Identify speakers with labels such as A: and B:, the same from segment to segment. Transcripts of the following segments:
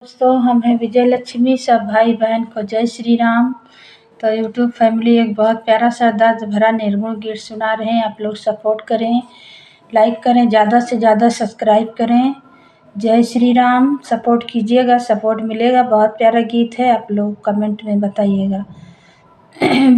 A: दोस्तों, हम हैं विजय लक्ष्मी। सब भाई बहन को जय श्री राम। तो यूट्यूब फैमिली एक बहुत प्यारा सा दर्द भरा निर्गुण गीत सुना रहे हैं। आप लोग सपोर्ट करें, लाइक करें, ज़्यादा से ज़्यादा सब्सक्राइब करें। जय श्री राम। सपोर्ट कीजिएगा, सपोर्ट मिलेगा। बहुत प्यारा गीत है, आप लोग कमेंट में बताइएगा।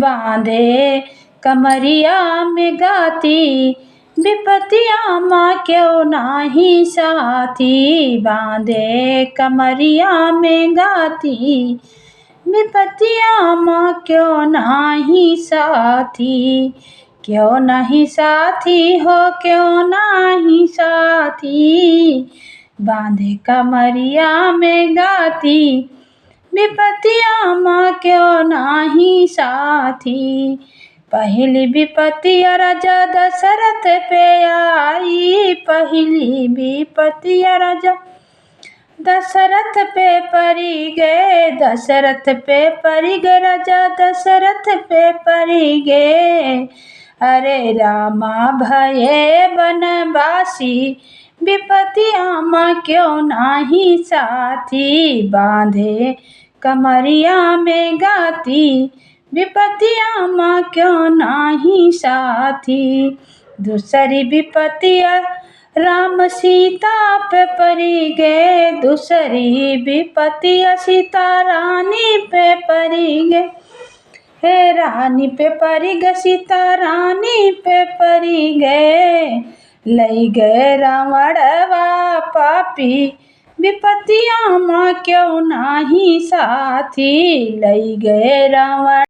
A: बांधे कमरिया में गाती विपतिया माँ क्यों नाही साथी। बांधे कमरिया में गाती विपतिया माँ क्यों नाही साथी। क्यों नहीं साथी हो, क्यों नहीं साथी। बांधे कमरिया में गाती विपतिया माँ क्यों नाही साथी। पहली विपतिया राजा दशरथ पे आई। पहली विपतिया राजा दशरथ पे परी गए। दशरथ पे परी गए, राजा दशरथ पे परी गए। अरे रामा भये बनवासी विपतिया माँ क्यों नाही साथी। बांधे कमरिया में गाती विपतिया माँ क्यों नाही साथी। दूसरी विपतिया राम सीता पे परी गए। दूसरी विपतिया सीता रानी पे परी गए। हे रानी पे परी गए, सीता रानी पे परी गए। लई गए रावणवा पापी विपतिया माँ क्यों नाही साथी। लई गए रावण